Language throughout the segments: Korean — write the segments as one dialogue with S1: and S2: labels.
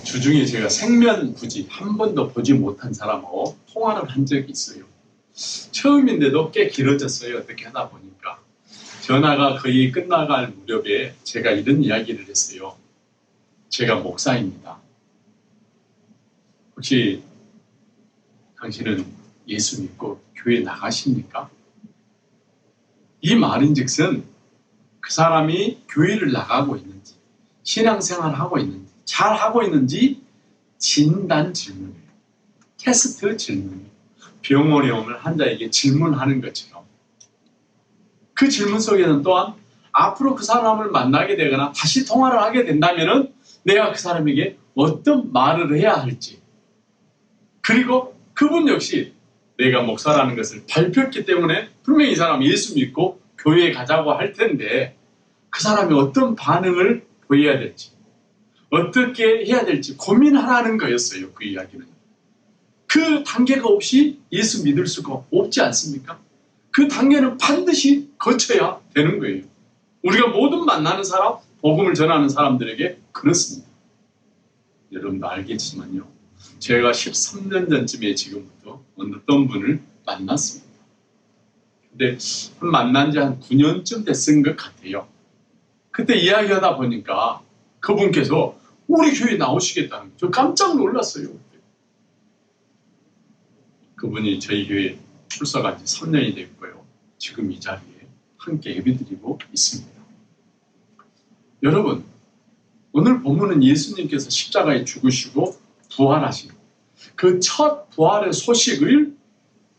S1: 주중에 제가 생면부지 한 번도 보지 못한 사람하고 통화를 한 적이 있어요. 처음인데도 꽤 길어졌어요. 어떻게 하다 보니까. 전화가 거의 끝나갈 무렵에 제가 이런 이야기를 했어요. 제가 목사입니다. 혹시 당신은 예수 믿고 교회 나가십니까? 이 말인즉슨 그 사람이 교회를 나가고 있는지, 신앙생활을 하고 있는지, 잘 하고 있는지 진단 질문이에요. 테스트 질문이에요. 병 어려움을 환자에게 질문하는 것처럼. 그 질문 속에는 또한 앞으로 그 사람을 만나게 되거나 다시 통화를 하게 된다면 내가 그 사람에게 어떤 말을 해야 할지, 그리고 그분 역시 내가 목사라는 것을 발표했기 때문에 분명히 이 사람이 예수 믿고 교회에 가자고 할 텐데 그 사람이 어떤 반응을 보여야 될지, 어떻게 해야 될지 고민하라는 거였어요. 그 이야기는. 그 단계가 없이 예수 믿을 수가 없지 않습니까? 그 단계는 반드시 거쳐야 되는 거예요. 우리가 모든 만나는 사람, 복음을 전하는 사람들에게 그렇습니다. 여러분도 알겠지만요. 제가 13년 전쯤에 지금부터 어떤 분을 만났습니다. 근데 만난 지 한 9년쯤 됐은 것 같아요. 그때 이야기하다 보니까 그분께서 우리 교회에 나오시겠다는 거. 저 깜짝 놀랐어요. 그분이 저희 교회에 출석한 지 3년이 됐고요. 지금 이 자리에 함께 예배드리고 있습니다. 여러분, 오늘 본문은 예수님께서 십자가에 죽으시고 부활하신 그 첫 부활의 소식을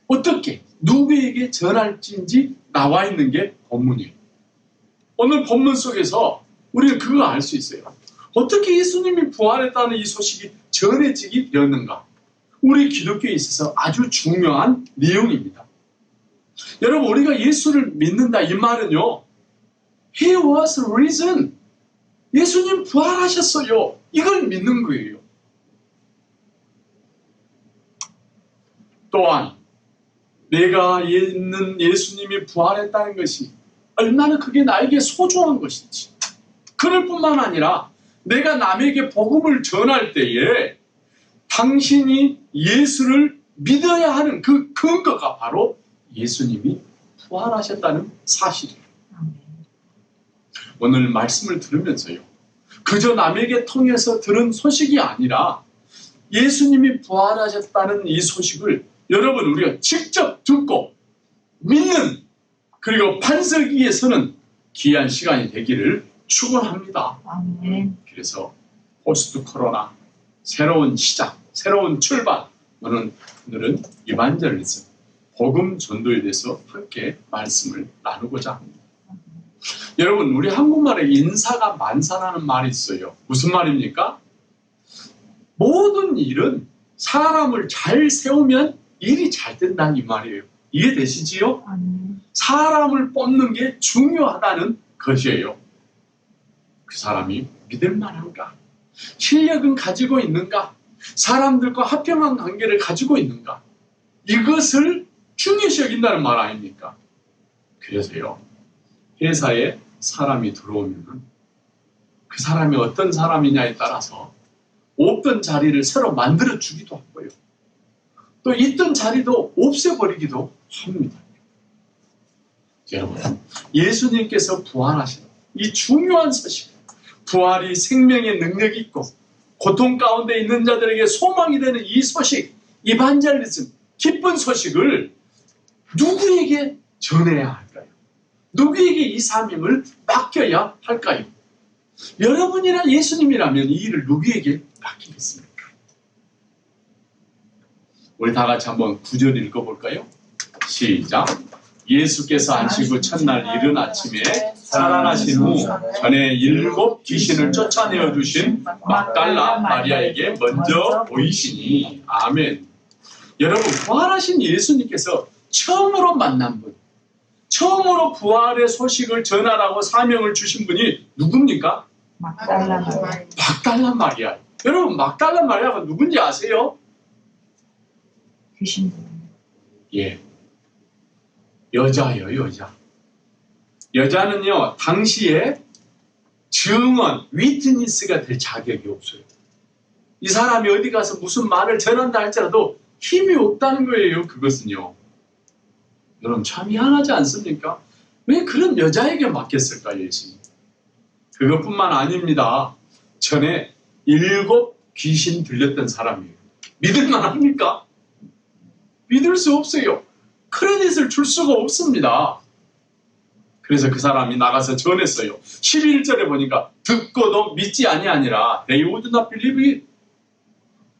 S1: 어떻게 누구에게 전할지인지 나와 있는 게 본문이에요. 오늘 본문 속에서 우리는 그거 알 수 있어요. 어떻게 예수님이 부활했다는 이 소식이 전해지게 되었는가? 우리 기독교에 있어서 아주 중요한 내용입니다. 여러분, 우리가 예수를 믿는다 이 말은요, He was risen. 예수님 부활하셨어요. 이걸 믿는 거예요. 또한 내가 있는 예수님이 부활했다는 것이 얼마나 그게 나에게 소중한 것인지, 그럴 뿐만 아니라 내가 남에게 복음을 전할 때에 당신이 예수를 믿어야 하는 그 근거가 바로 예수님이 부활하셨다는 사실이에요. 오늘 말씀을 들으면서요, 그저 남에게 통해서 들은 소식이 아니라 예수님이 부활하셨다는 이 소식을 여러분 우리가 직접 듣고 믿는, 그리고 반석 위에 서는 귀한 시간이 되기를 축원합니다. 그래서 포스트 코로나, 새로운 시작, 새로운 출발, 오늘은 이반젤리즘, 복음 전도에 대해서 함께 말씀을 나누고자 합니다. 여러분, 우리 한국말에 인사가 만사라는 말이 있어요. 무슨 말입니까? 모든 일은 사람을 잘 세우면 일이 잘 된다는 이 말이에요. 이해되시지요? 사람을 뽑는 게 중요하다는 것이에요. 그 사람이 믿을 만한가? 실력은 가지고 있는가? 사람들과 합평한 관계를 가지고 있는가? 이것을 중요시 여긴다는 말 아닙니까? 그래서요, 회사에 사람이 들어오면 그 사람이 어떤 사람이냐에 따라서 없던 자리를 새로 만들어 주기도 하고요. 또 있던 자리도 없애버리기도 합니다. 여러분, 예수님께서 부활하신 이 중요한 소식, 부활이 생명의 능력이 있고 고통 가운데 있는 자들에게 소망이 되는 이 소식, 이반젤리즘, 기쁜 소식을 누구에게 전해야 할까요? 누구에게 이 사명을 맡겨야 할까요? 여러분이나 예수님이라면 이 일을 누구에게 맡기겠습니까? 우리 다 같이 한번 9절 읽어볼까요? 시작. 예수께서 안식구 첫날 이른 아침에 살아나신 후 전에 7 귀신을 쫓아내어 주신 막달라 마리아에게 먼저 보이시니. 아멘. 여러분, 부활하신 예수님께서 처음으로 만난 분, 처음으로 부활의 소식을 전하라고 사명을 주신 분이 누굽니까? 막달라 마리아. 여러분, 막달라 마리아가 누군지 아세요?
S2: 귀신.
S1: 예. 여자예요, 여자. 여자는요, 당시에 증언, 위트니스가 될 자격이 없어요. 이 사람이 어디 가서 무슨 말을 전한다 할지라도 힘이 없다는 거예요. 그것은요. 여러분 참 희한하지 않습니까? 왜 그런 여자에게 맡겼을까요, 예수님? 그것뿐만 아닙니다. 전에 7 귀신 들렸던 사람이에요. 믿을만 합니까? 믿을 수 없어요. 크레딧을 줄 수가 없습니다. 그래서 그 사람이 나가서 전했어요. 11절에 보니까 듣고도 믿지 아니하니라. They would not believe it.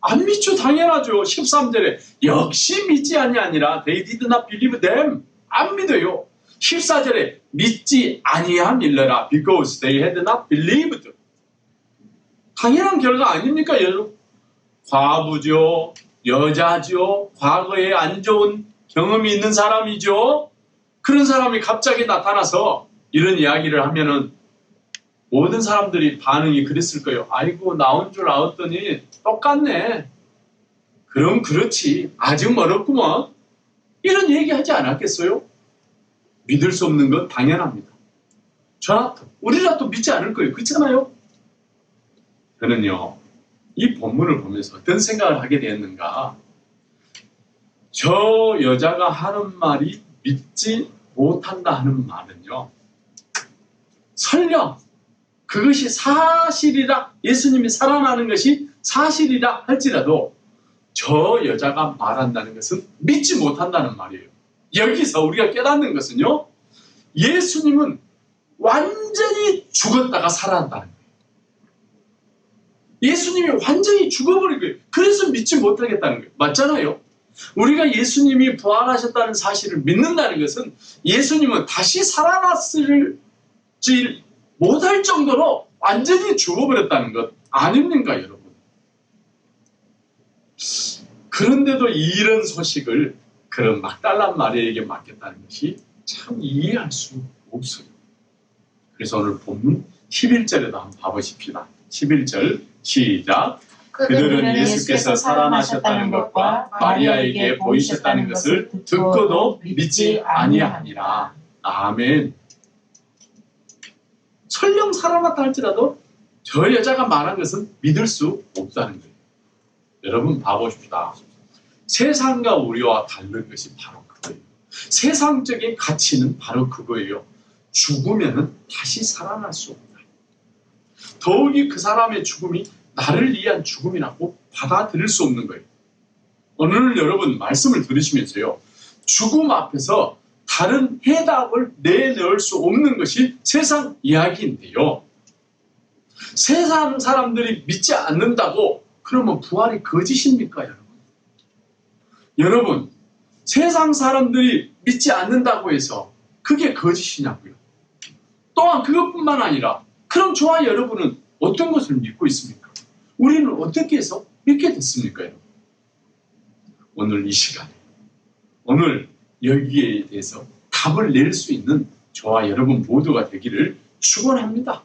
S1: 안 믿죠. 당연하죠. 13절에 역시 믿지 아니하니라. They did not believe them. 안 믿어요. 14절에 믿지 아니함일러라. Because they had not believed. 당연한 결과 아닙니까, 여러분? 과부죠. 여자죠. 과거에 안 좋은 경험이 있는 사람이죠. 그런 사람이 갑자기 나타나서 이런 이야기를 하면은 모든 사람들이 반응이 그랬을 거예요. 아이고 나온 줄 알았더니 똑같네. 그럼 그렇지. 아직 멀었구먼. 이런 얘기하지 않았겠어요? 믿을 수 없는 건 당연합니다. 저라도 우리라도 믿지 않을 거예요. 그렇잖아요? 저는요. 이 본문을 보면서 어떤 생각을 하게 되었는가. 저 여자가 하는 말이 믿지 못한다 하는 말은요. 설령 그것이 사실이라 예수님이 살아나는 것이 사실이라 할지라도 저 여자가 말한다는 것은 믿지 못한다는 말이에요. 여기서 우리가 깨닫는 것은요. 예수님은 완전히 죽었다가 살아난다는 거예요. 예수님이 완전히 죽어버린 거예요. 그래서 믿지 못하겠다는 거예요. 맞잖아요. 우리가 예수님이 부활하셨다는 사실을 믿는다는 것은 예수님은 다시 살아났을지 못할 정도로 완전히 죽어버렸다는 것 아닙니까, 여러분? 그런데도 이런 소식을 그런 막달란 마리아에게 맡겼다는 것이 참 이해할 수 없어요. 그래서 오늘 본문 11절에도 한번 봐보십시다. 11절 시작. 그들은 예수께서 살아나셨다는 것과 마리아에게 보이셨다는 것을 듣고도 믿지 아니하니라. 아멘. 설령 살아났다 할지라도 저 여자가 말한 것은 믿을 수 없다는 거예요. 여러분 봐보십시다. 세상과 우리와 다른 것이 바로 그거예요. 세상적인 가치는 바로 그거예요. 죽으면 다시 살아날 수 없다. 더욱이 그 사람의 죽음이 나를 위한 죽음이라고 받아들일 수 없는 거예요. 오늘 여러분 말씀을 들으시면서요. 죽음 앞에서 다른 해답을 내놓을 수 없는 것이 세상 이야기인데요. 세상 사람들이 믿지 않는다고 그러면 부활이 거짓입니까, 여러분? 여러분, 세상 사람들이 믿지 않는다고 해서 그게 거짓이냐고요. 또한 그것뿐만 아니라 그럼 저와 여러분은 어떤 것을 믿고 있습니까? 우리는 어떻게 해서 믿게 됐습니까, 여러분? 오늘 이 시간에 오늘 여기에 대해서 답을 낼 수 있는 저와 여러분 모두가 되기를 축원합니다.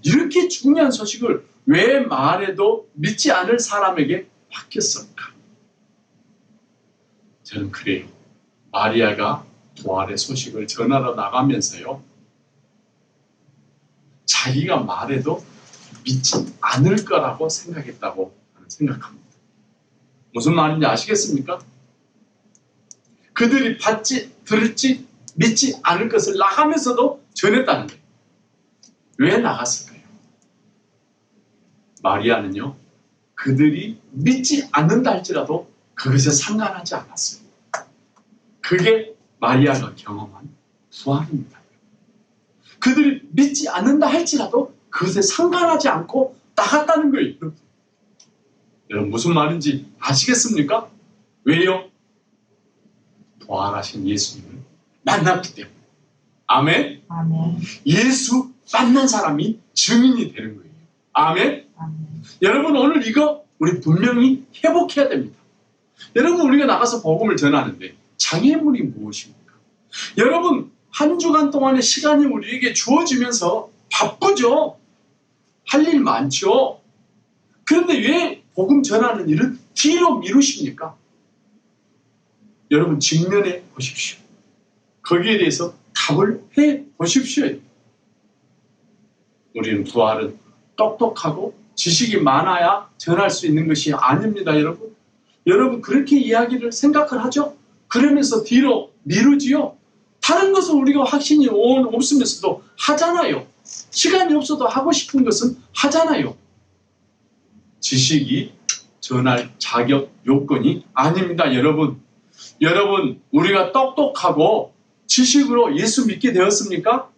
S1: 이렇게 중요한 소식을 왜 말해도 믿지 않을 사람에게 맡겼을까? 저는 그래요. 마리아가 부활의 소식을 전하러 나가면서요. 자기가 말해도 믿지 않을 거라고 생각했다고 생각합니다. 무슨 말인지 아시겠습니까? 그들이 받지, 들을지 믿지 않을 것을 나가면서도 전했다는 거예요. 왜 나갔을까요? 마리아는요. 그들이 믿지 않는다 할지라도 그것에 상관하지 않았어요. 그게 마리아가 경험한 부활입니다. 그들이 믿지 않는다 할지라도 그것에 상관하지 않고 나갔다는 거예요. 여러분 무슨 말인지 아시겠습니까? 왜요? 부활하신 예수님을 만났기 때문에. 아멘?
S2: 아멘.
S1: 예수 만난 사람이 증인이 되는 거예요. 아멘?
S2: 아멘.
S1: 여러분 오늘 이거 우리 분명히 회복해야 됩니다. 여러분 우리가 나가서 복음을 전하는데 장애물이 무엇입니까? 여러분 한 주간 동안의 시간이 우리에게 주어지면서 바쁘죠. 할 일 많죠. 그런데 왜 복음 전하는 일은 뒤로 미루십니까? 여러분 직면해 보십시오. 거기에 대해서 답을 해 보십시오. 우리는 부활은 똑똑하고 지식이 많아야 전할 수 있는 것이 아닙니다, 여러분. 여러분 그렇게 이야기를 생각을 하죠. 그러면서 뒤로 미루지요. 다른 것은 우리가 확신이 없으면서도 하잖아요. 시간이 없어도 하고 싶은 것은 하잖아요. 지식이 전할 자격 요건이 아닙니다, 여러분. 여러분, 우리가 똑똑하고 지식으로 예수 믿게 되었습니까?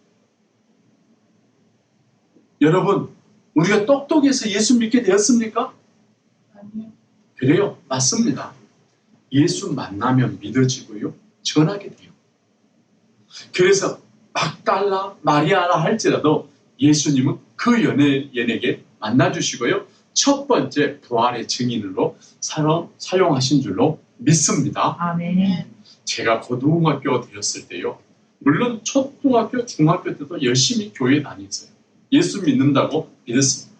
S1: 여러분, 우리가 똑똑해서 예수 믿게 되었습니까?
S2: 아니요.
S1: 그래요, 맞습니다. 예수 만나면 믿어지고요, 전하게 돼요. 그래서 막달라, 마리아라 할지라도 예수님은 그 연예인에게 만나주시고요, 첫 번째 부활의 증인으로 사용하신 줄로 믿습니다.
S2: 아멘.
S1: 제가 고등학교 되었을 때요, 물론 초등학교, 중학교 때도 열심히 교회 다녔어요. 예수 믿는다고 믿었습니다.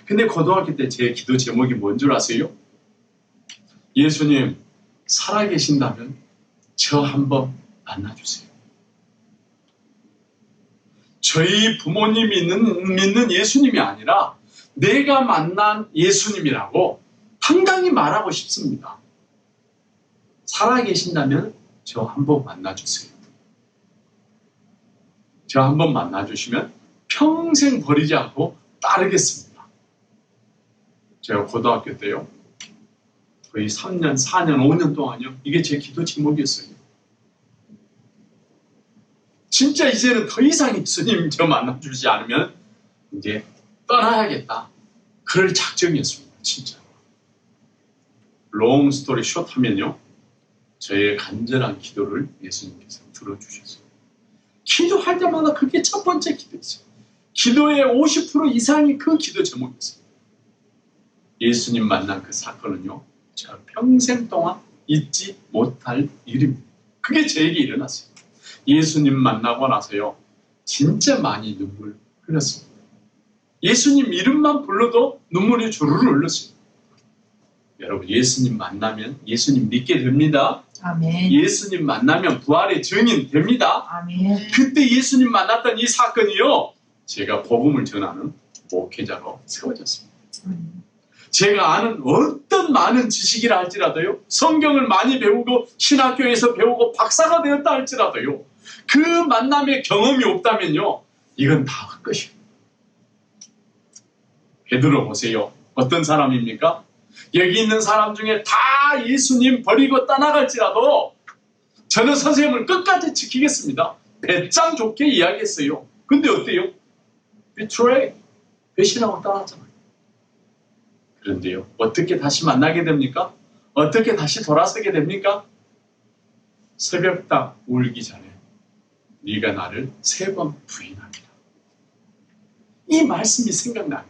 S1: 근데 고등학교 때 제 기도 제목이 뭔 줄 아세요? 예수님 살아계신다면 저 한번 만나주세요. 저희 부모님이 믿는 예수님이 아니라 내가 만난 예수님이라고 당당히 말하고 싶습니다. 살아계신다면 저 한번 만나주세요. 저 한번 만나주시면 평생 버리지 않고 따르겠습니다. 제가 고등학교 때요, 거의 3년, 4년, 5년 동안요, 이게 제 기도 제목이었어요. 진짜 이제는 더 이상 예수님 저 만나주지 않으면 이제 떠나야겠다. 그럴 작정이었습니다. 진짜. 롱 스토리 숏 하면요, 저의 간절한 기도를 예수님께서 들어주셨어요. 기도할 때마다 그게 첫 번째 기도였어요. 기도의 50% 이상이 그 기도 제목이었어요. 예수님 만난 그 사건은요, 제가 평생 동안 잊지 못할 일입니다. 그게 저에게 일어났어요. 예수님 만나고 나서요, 진짜 많이 눈물 흘렸습니다. 예수님 이름만 불러도 눈물이 주르르 흘렀어요. 여러분, 예수님 만나면 예수님 믿게 됩니다.
S2: 아멘.
S1: 예수님 만나면 부활의 증인 됩니다.
S2: 아멘.
S1: 그때 예수님 만났던 이 사건이요, 제가 복음을 전하는 목회자로 세워졌습니다. 제가 아는 어떤 많은 지식이라 할지라도요, 성경을 많이 배우고 신학교에서 배우고 박사가 되었다 할지라도요, 그 만남의 경험이 없다면요, 이건 다 헛것이에요. 베드로 보세요. 어떤 사람입니까? 여기 있는 사람 중에 다 예수님 버리고 떠나갈지라도 저는 선생님을 끝까지 지키겠습니다. 배짱 좋게 이야기했어요. 근데 어때요? betray, 배신하고 떠났잖아요. 그런데요, 어떻게 다시 만나게 됩니까? 어떻게 다시 돌아서게 됩니까? 새벽딱 울기 전에 네가 나를 3번 부인하리라. 이 말씀이 생각나요.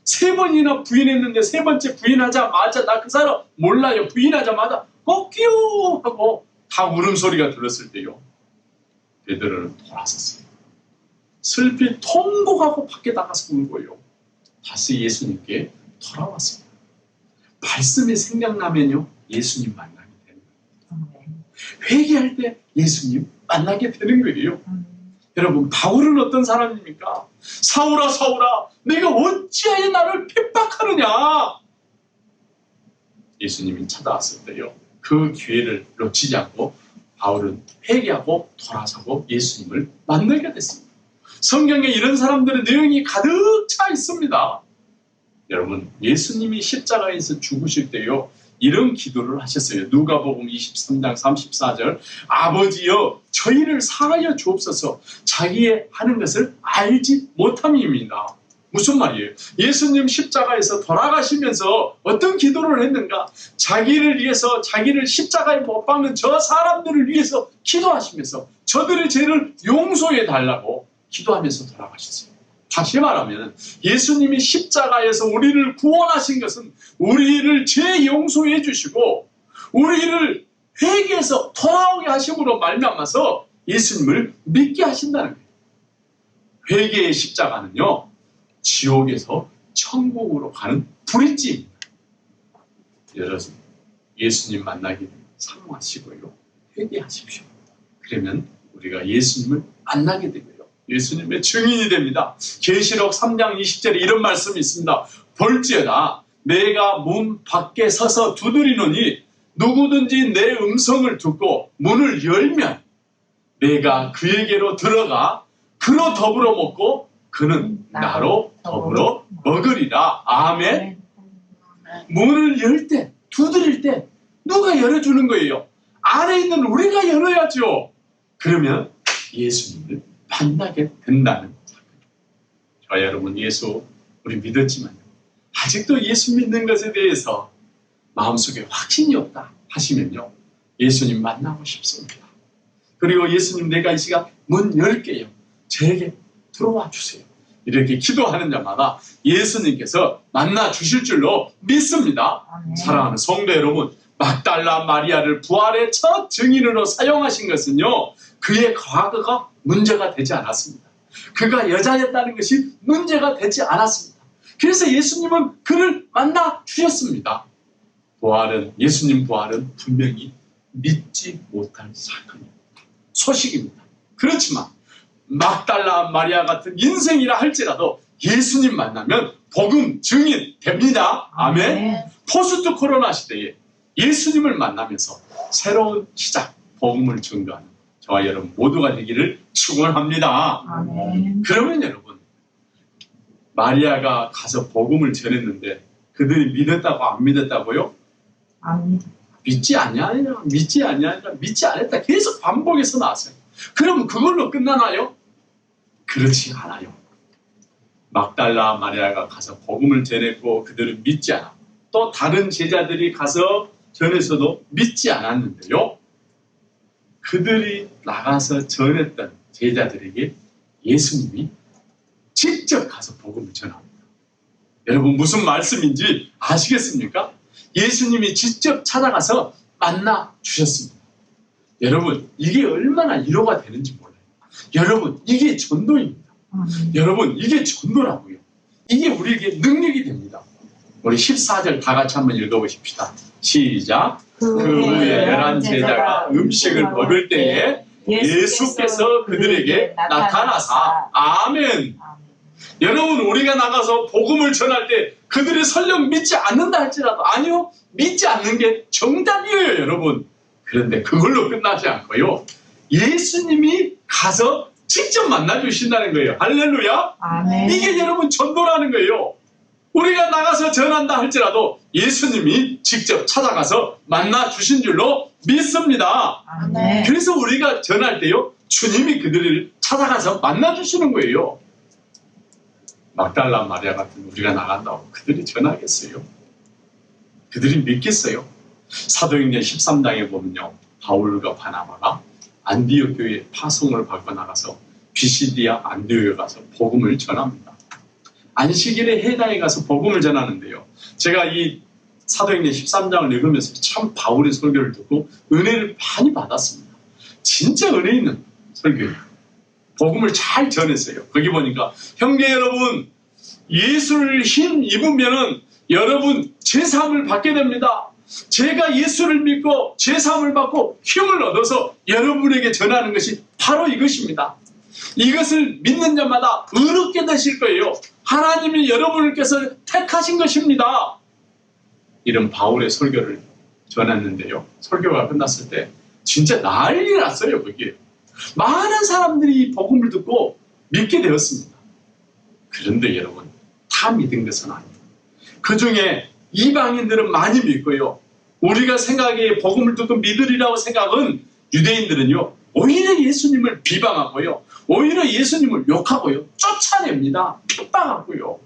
S1: 3번이나 부인했는데 3번째 부인하자마자 나 그 사람 몰라요. 부인하자마자 꺾여 하고 다 울음소리가 들었을 때요, 베드로는 돌아섰어요. 슬피 통곡하고 밖에 나가서 울고요, 다시 예수님께 돌아왔습니다. 말씀이 생각나면요, 예수님 만나게 되는 거예요. 회개할 때 예수님 만나게 되는 거예요. 여러분, 바울은 어떤 사람입니까? 사울아 사울아, 내가 어찌하여 나를 핍박하느냐. 예수님이 찾아왔을 때요, 그 기회를 놓치지 않고 바울은 회개하고 돌아서고 예수님을 만나게 됐습니다. 성경에 이런 사람들의 내용이 가득 차 있습니다. 여러분, 예수님이 십자가에서 죽으실 때요, 이런 기도를 하셨어요. 누가복음 23장 34절, 아버지여 저희를 사하여 주옵소서, 자기의 하는 것을 알지 못함입니다. 무슨 말이에요? 예수님 십자가에서 돌아가시면서 어떤 기도를 했는가? 자기를 위해서, 자기를 십자가에 못 박는 저 사람들을 위해서 기도하시면서 저들의 죄를 용서해 달라고 기도하면서 돌아가셨어요. 다시 말하면 예수님이 십자가에서 우리를 구원하신 것은 우리를 죄 용서해 주시고 우리를 회개해서 돌아오게 하심으로 말미암아서 예수님을 믿게 하신다는 거예요. 회개의 십자가는요, 지옥에서 천국으로 가는 브릿지입니다. 여러분, 예수님 만나기를 사모하시고요, 회개하십시오. 그러면 우리가 예수님을 만나게 되고요, 예수님의 증인이 됩니다. 계시록 3장 20절에 이런 말씀이 있습니다. 볼지어다 내가 문 밖에 서서 두드리노니 누구든지 내 음성을 듣고 문을 열면 내가 그에게로 들어가 그로 더불어 먹고 그는 나로 더불어 먹으리라. 아멘. 문을 열 때, 두드릴 때 누가 열어주는 거예요? 안에 있는 우리가 열어야죠. 그러면 예수님을 만나게 된다는 사건이에요. 저와 여러분, 예수 우리 믿었지만요, 아직도 예수 믿는 것에 대해서 마음속에 확신이 없다 하시면요, 예수님 만나고 싶습니다. 그리고 예수님, 내가 이 시간 문 열게요, 저에게 들어와 주세요. 이렇게 기도하는 자마다 예수님께서 만나 주실 줄로 믿습니다. 사랑하는 성도 여러분, 막달라 마리아를 부활의 첫 증인으로 사용하신 것은요, 그의 과거가 문제가 되지 않았습니다. 그가 여자였다는 것이 문제가 되지 않았습니다. 그래서 예수님은 그를 만나 주셨습니다. 예수님 부활은 분명히 믿지 못할 사건입니다. 소식입니다. 그렇지만 막달라 마리아 같은 인생이라 할지라도 예수님 만나면 복음 증인 됩니다. 아멘. 포스트 코로나 시대에 예수님을 만나면서 새로운 시작, 복음을 증거하는 저와 여러분 모두가 되기를 축원합니다.
S2: 아멘.
S1: 그러면 여러분, 마리아가 가서 복음을 전했는데 그들이 믿었다고 안 믿었다고요?
S2: 아멘.
S1: 믿지 않냐, 믿지 않냐, 믿지 않았다 계속 반복해서 나왔어요. 그럼 그걸로 끝나나요? 그렇지 않아요. 막달라 마리아가 가서 복음을 전했고 그들은 믿지 않아. 또 다른 제자들이 가서 전해서도 믿지 않았는데요, 그들이 나가서 전했던 제자들에게 예수님이 직접 가서 복음을 전합니다. 여러분, 무슨 말씀인지 아시겠습니까? 예수님이 직접 찾아가서 만나 주셨습니다. 여러분, 이게 얼마나 위로가 되는지 몰라요. 여러분, 이게 전도입니다. 여러분, 이게 전도라고요. 이게 우리에게 능력이 됩니다. 우리 14절 다 같이 한번 읽어보십시다. 시작. 그 후에 11 제자가 음식을 먹을 때에 예수께서 그들에게 나타나사. 아멘. 여러분, 우리가 나가서 복음을 전할 때 그들이 설령 믿지 않는다 할지라도, 아니요, 믿지 않는 게 정답이에요, 여러분. 그런데 그걸로 끝나지 않고요, 예수님이 가서 직접 만나주신다는 거예요. 할렐루야.
S2: 아멘.
S1: 이게 여러분 전도라는 거예요. 우리가 나가서 전한다 할지라도 예수님이 직접 찾아가서 만나주신 줄로 믿습니다.
S2: 아멘.
S1: 그래서 우리가 전할 때요, 주님이 그들을 찾아가서 만나주시는 거예요. 막달라 마리아 같은 우리가 나간다고 그들이 전하겠어요? 그들이 믿겠어요? 사도행전 13장에 보면요, 바울과 바나바가 안디옥 교회에 파송을 받고 나가서 비시디아 안디옥에 가서 복음을 전합니다. 안식일에 해당에 가서 복음을 전하는데요, 제가 이 사도행전 13장을 읽으면서 참 바울의 설교를 듣고 은혜를 많이 받았습니다. 진짜 은혜 있는 설교예요. 복음을 잘 전했어요. 거기 보니까, 형제 여러분, 예수를 힘 입으면은 여러분 제사함을 받게 됩니다. 제가 예수를 믿고 제사함을 받고 힘을 얻어서 여러분에게 전하는 것이 바로 이것입니다. 이것을 믿는 자마다 의롭게 되실 거예요. 하나님이 여러분께서 택하신 것입니다. 이런 바울의 설교를 전했는데요, 설교가 끝났을 때 진짜 난리 났어요. 거기에 많은 사람들이 이 복음을 듣고 믿게 되었습니다. 그런데 여러분, 다 믿은 것은 아니에요. 그 중에 이방인들은 많이 믿고요, 우리가 생각에 복음을 듣고 믿으리라고 생각은 유대인들은요, 오히려 예수님을 비방하고요, 오히려 예수님을 욕하고요, 쫓아냅니다. 핍박하고요.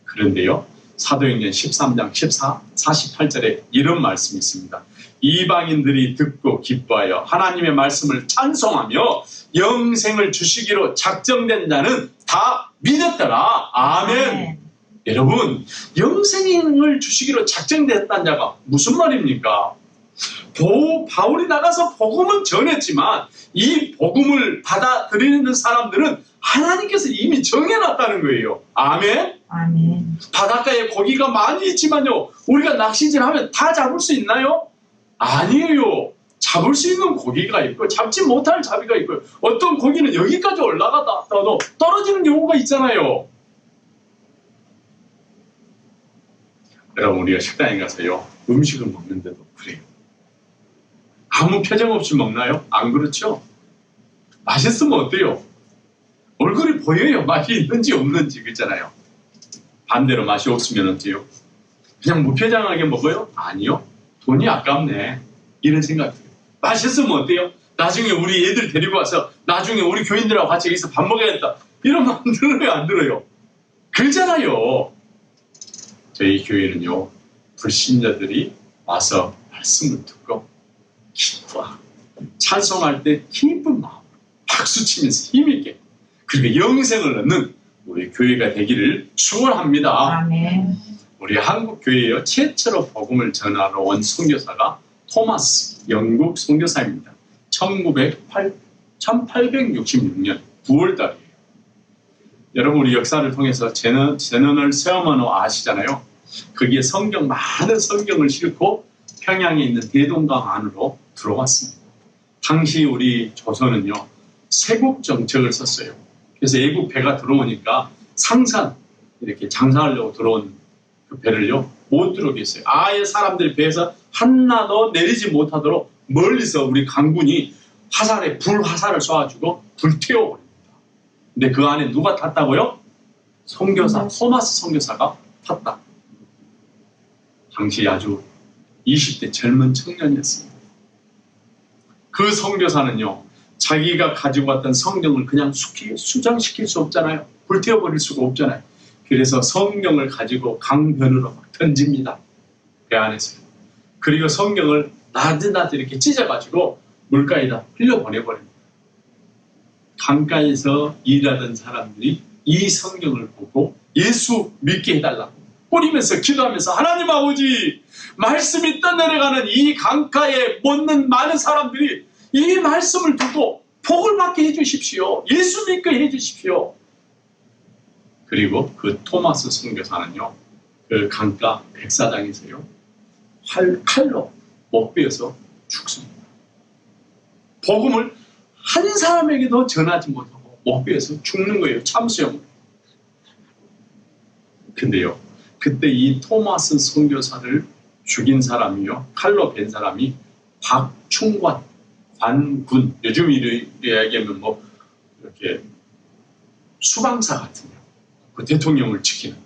S1: 그런데요, 사도행전 13장 48절에 이런 말씀이 있습니다. 이방인들이 듣고 기뻐하여 하나님의 말씀을 찬송하며 영생을 주시기로 작정된 자는 다 믿었더라. 아멘. 여러분, 영생을 주시기로 작정됐다는 자가 무슨 말입니까? 바울이 나가서 복음은 전했지만 이 복음을 받아들이는 사람들은 하나님께서 이미 정해놨다는 거예요. 아멘.
S2: 아멘.
S1: 바닷가에 고기가 많이 있지만요, 우리가 낚시질하면 다 잡을 수 있나요? 아니에요. 잡을 수 있는 고기가 있고 잡지 못할 잡이가 있고, 어떤 고기는 여기까지 올라가다가도 떨어지는 경우가 있잖아요. 여러분, 우리가 식당에 가서요, 음식을 먹는데도 그래요. 아무 표정 없이 먹나요? 안 그렇죠? 맛있으면 어때요? 얼굴이 보여요. 맛이 있는지 없는지. 그렇잖아요. 반대로 맛이 없으면 어때요? 그냥 무표정하게 먹어요? 아니요. 돈이 아깝네. 이런 생각이 들어요. 맛있으면 어때요? 나중에 우리 애들 데리고 와서 나중에 우리 교인들하고 같이 여기서 밥 먹어야겠다. 이런 마음 들어요? 안 들어요? 그렇잖아요. 저희 교회는요, 불신자들이 와서 말씀을 듣고 기뻐하고 찬송할 때 기쁜 마음 박수치면서 힘있게 그리고 영생을 얻는 우리 교회가 되기를 축원합니다.
S2: 아멘.
S1: 우리 한국 교회에 최초로 복음을 전하러 온 선교사가 토마스 영국 선교사입니다. 1866년 9월 달이에요. 여러분, 우리 역사를 통해서 제넌을 세워만호 아시잖아요. 거기에 많은 성경을 싣고 평양에 있는 대동강 안으로 들어왔습니다. 당시 우리 조선은요, 세국 정책을 썼어요. 그래서 애국 배가 들어오니까 상산 이렇게 장사하려고 들어온 그 배를요, 못 들어오게 했어요. 아예 사람들이 배에서 하나도 내리지 못하도록 멀리서 우리 강군이 불화살을 쏴가지고 불태워버립니다. 근데 그 안에 누가 탔다고요? 선교사, 토마스 선교사가 탔다. 당시 아주 20대 젊은 청년이었습니다. 그 선교사는요, 자기가 가지고 왔던 성경을 그냥 수장시킬 수 없잖아요. 불태워버릴 수가 없잖아요. 그래서 성경을 가지고 강변으로 막 던집니다. 배 안에서. 그리고 성경을 나드나드 이렇게 찢어가지고 물가에다 흘려보내버립니다. 강가에서 일하던 사람들이 이 성경을 보고 예수 믿게 해달라고 뿌리면서 기도하면서, 하나님 아버지, 말씀이 떠내려가는 이 강가에 묻는 많은 사람들이 이 말씀을 두고 복을 받게 해주십시오. 예수 믿게 해주십시오. 그리고 그 토마스 선교사는요, 그 강가 백사장에서요, 칼로 못 베어서 죽습니다. 복음을 한 사람에게도 전하지 못하고 못 베어서 죽는 거예요. 참수형으로. 근데요, 그때 이 토마스 선교사를 죽인 사람이요, 칼로 벤 사람이 박충관 관군, 요즘 이야기하면 뭐 이렇게 수방사 같은 그 대통령을 지키는.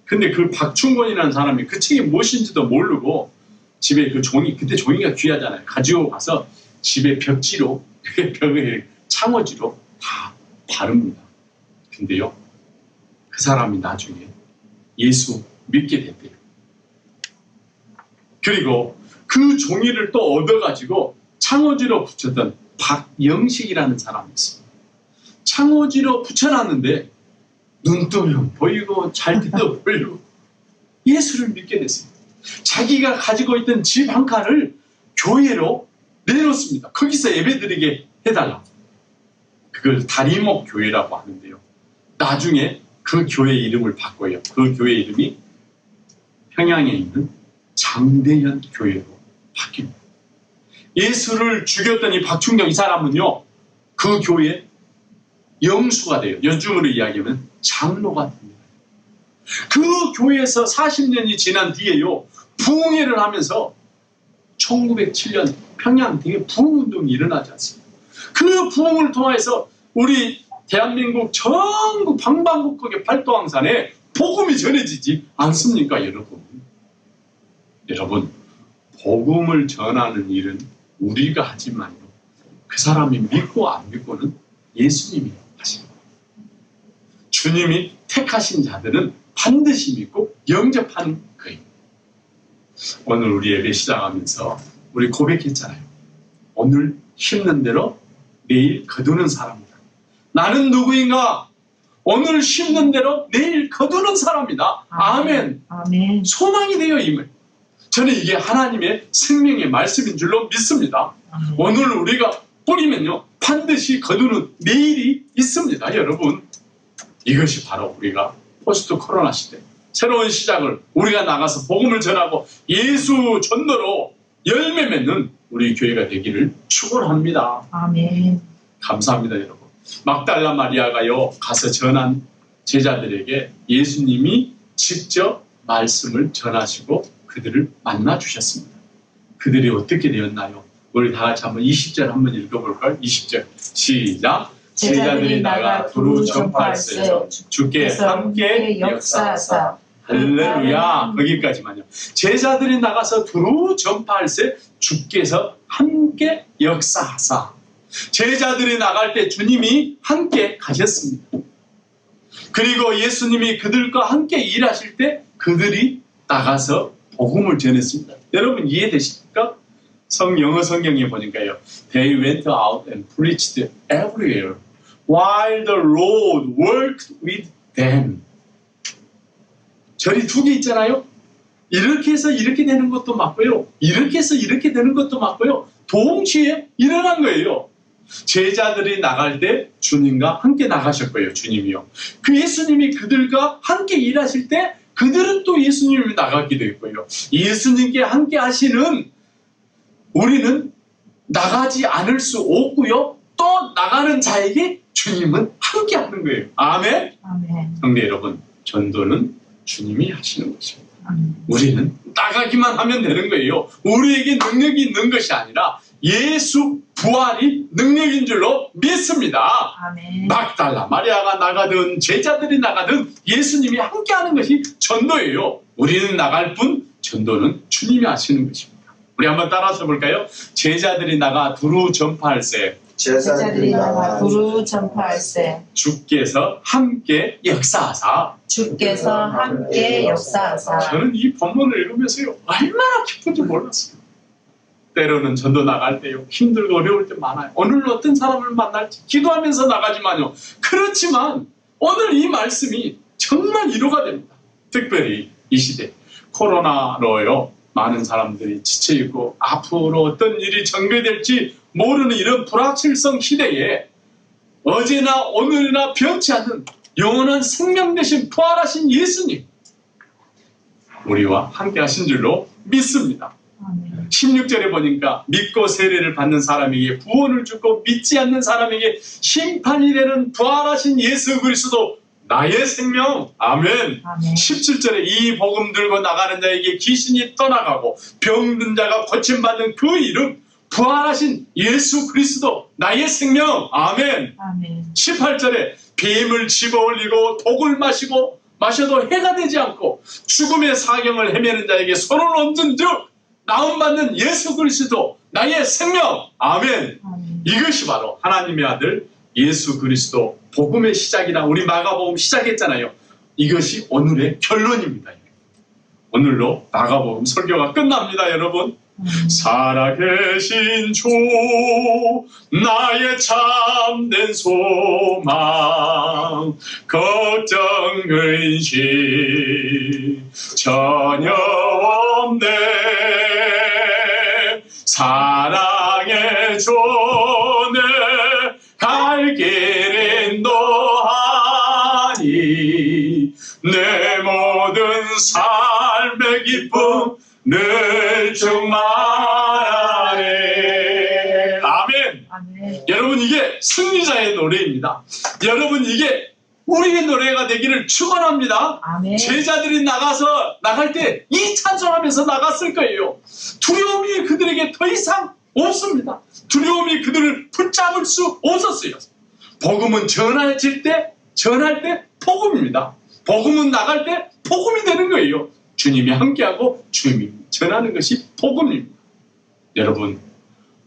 S1: 근데 그 박충권이라는 사람이 그 책이 무엇인지도 모르고 집에 그 종이, 그때 종이가 귀하잖아요. 가지고 가서 집에 벽지로, 벽에 창호지로 다 바릅니다. 근데요, 그 사람이 나중에 예수 믿게 됐대요. 그리고 그 종이를 또 얻어가지고 창호지로 붙였던 박영식이라는 사람이 있습니다. 창호지로 붙여놨는데 눈뜨면 보이고 잘 때도 보이고 예수를 믿게 됐어요. 자기가 가지고 있던 집 한 칸을 교회로 내놓습니다. 거기서 예배드리게 해달라고. 그걸 다리목 교회라고 하는데요. 나중에 그 교회 이름을 바꿔요. 그 교회 이름이 평양에 있는 장대현 교회로 바뀝니다. 예수를 죽였던 이 박충경 이 사람은요, 그 교회 영수가 돼요. 요즘으로 이야기하면 장로가 됩니다. 그 교회에서 40년이 지난 뒤에요, 부흥회를 하면서 1907년 평양 등에 부흥운동이 일어나지 않습니까? 그 부흥을 통해서 우리 대한민국 전국 방방곡곡의 팔도항산에 복음이 전해지지 않습니까, 여러분? 여러분, 복음을 전하는 일은 우리가 하지만요, 그 사람이 믿고 안 믿고는 예수님이 하십니다. 주님이 택하신 자들은 반드시 믿고 영접하는 거예요. 오늘 우리 예배 시작하면서 우리 고백했잖아요. 오늘 심는 대로 내일 거두는 사람이다. 나는 누구인가? 오늘 심는 대로 내일 거두는 사람이다. 아멘.
S2: 아멘.
S1: 소망이 되어 임을. 저는 이게 하나님의 생명의 말씀인 줄로 믿습니다.
S2: 아멘.
S1: 오늘 우리가 뿌리면요, 반드시 거두는 내일이 있습니다. 여러분, 이것이 바로 우리가 포스트 코로나 시대 새로운 시작을 우리가 나가서 복음을 전하고 예수 전도로 열매 맺는 우리 교회가 되기를 축원합니다.
S2: 아멘.
S1: 감사합니다, 여러분. 막달라 마리아가요, 가서 전한 제자들에게 예수님이 직접 말씀을 전하시고 그들을 만나 주셨습니다. 그들이 어떻게 되었나요? 우리 다 같이 한번 20절 한번 읽어볼까요? 20절 시작. 제자들이 나가 두루 전파할세 주께 함께 역사하사. 할렐루야. 거기까지만요. 제자들이 나가서 두루 전파할세 주께서 함께 역사하사. 제자들이 나갈 때 주님이 함께 가셨습니다. 그리고 예수님이 그들과 함께 일하실 때 그들이 나가서 복음을 전했습니다. 여러분 이해되십니까? 영어 성경에 보니까요. They went out and preached everywhere while the Lord worked with them. 절이 두 개 있잖아요. 이렇게 해서 이렇게 되는 것도 맞고요. 이렇게 해서 이렇게 되는 것도 맞고요. 동시에 일어난 거예요. 제자들이 나갈 때 주님과 함께 나가셨고요. 주님이요. 그 예수님이 그들과 함께 일하실 때 그들은 또 예수님이 나가기도 했고요. 예수님께 함께 하시는 우리는 나가지 않을 수 없고요. 또 나가는 자에게 주님은 함께 하는 거예요. 아멘.
S2: 아멘.
S1: 형제 여러분, 전도는 주님이 하시는 것입니다.
S2: 아멘.
S1: 우리는 나가기만 하면 되는 거예요. 우리에게 능력이 있는 것이 아니라 예수 부활이 능력인 줄로 믿습니다.
S2: 아멘.
S1: 막달라 마리아가 나가든 제자들이 나가든 예수님이 함께하는 것이 전도예요. 우리는 나갈 뿐 전도는 주님이 하시는 것입니다. 우리 한번 따라서 볼까요? 제자들이 나가 두루 전파할세
S2: 제자들이 나가 두루 전파할세
S1: 주께서 함께 역사하사.
S2: 주께서 함께 역사하사.
S1: 저는 이 본문을 읽으면서요 얼마나 기쁜지 몰랐어요. 때로는 전도 나갈 때요 힘들고 어려울 때 많아요. 오늘 어떤 사람을 만날지 기도하면서 나가지만요. 그렇지만 오늘 이 말씀이 정말 위로가 됩니다. 특별히 이 시대 코로나로요 많은 사람들이 지쳐있고 앞으로 어떤 일이 전개될지 모르는 이런 불확실성 시대에 어제나 오늘이나 변치 않는 영원한 생명 되신 부활하신 예수님 우리와 함께 하신 줄로 믿습니다.
S2: 아멘.
S1: 16절에 보니까 믿고 세례를 받는 사람에게 구원을 주고 믿지 않는 사람에게 심판이 되는 부활하신 예수 그리스도 나의 생명. 아멘.
S2: 아멘.
S1: 17절에 이 복음 들고 나가는 자에게 귀신이 떠나가고 병든 자가 고침받는 그 이름 부활하신 예수 그리스도 나의 생명. 아멘.
S2: 아멘.
S1: 18절에 뱀을 집어올리고 독을 마셔도 해가 되지 않고 죽음의 사경을 헤매는 자에게 손을 얹은 즉 나음받는 예수 그리스도 나의 생명. 아멘.
S2: 아멘.
S1: 이것이 바로 하나님의 아들 예수 그리스도 복음의 시작이라 우리 마가복음 시작했잖아요. 이것이 오늘의 결론입니다. 오늘로 마가복음 설교가 끝납니다. 여러분. 살아계신 주 나의 참된 소망 걱정 근심 전혀 없네 사랑의 주내 갈 길 인도하니 내 모든 삶의 기쁨 늘 충만하네. 아멘.
S2: 아멘.
S1: 여러분 이게 승리자의 노래입니다. 여러분 이게 우리의 노래가 되기를 축원합니다.
S2: 아멘.
S1: 제자들이 나갈 때 이 찬송하면서 나갔을 거예요. 두려움이 그들에게 더 이상 없습니다. 두려움이 그들을 붙잡을 수 없었어요. 복음은 전할 때 복음입니다. 복음은 나갈 때 복음이 되는 거예요. 주님이 함께하고 주님이 전하는 것이 복음입니다. 여러분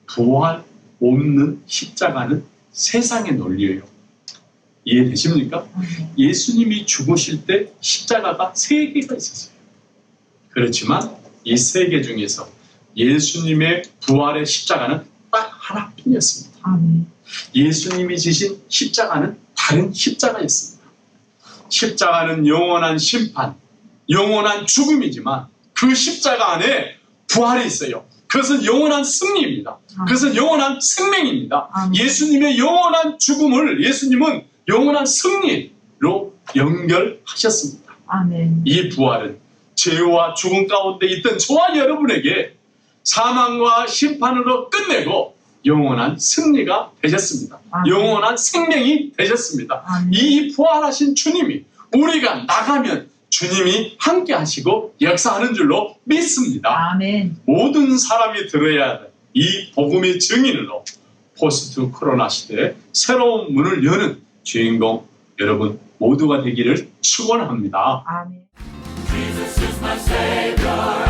S1: 부활 없는 십자가는 세상의 논리예요. 이해되십니까? 예수님이 죽으실 때 십자가가 3개가 있었어요. 그렇지만 이 3개 중에서 예수님의 부활의 십자가는 딱 하나뿐이었습니다.
S2: 아멘.
S1: 예수님이 지신 십자가는 다른 십자가였습니다. 십자가는 영원한 심판, 영원한 죽음이지만 그 십자가 안에 부활이 있어요. 그것은 영원한 승리입니다. 그것은 영원한 생명입니다. 예수님의 영원한 죽음을 예수님은 영원한 승리로 연결하셨습니다.
S2: 아멘.
S1: 이 부활은 죄와 죽음 가운데 있던 저와 여러분에게 사망과 심판으로 끝내고 영원한 승리가 되셨습니다.
S2: 아멘.
S1: 영원한 생명이 되셨습니다.
S2: 아멘.
S1: 이 부활하신 주님이 우리가 나가면 주님이 함께 하시고 역사하는 줄로 믿습니다.
S2: 아멘.
S1: 모든 사람이 들어야 할 이 복음의 증인으로 포스트 코로나 시대에 새로운 문을 여는 주인공 여러분 모두가 되기를 축원합니다.
S2: 아멘.
S3: Jesus is my Savior.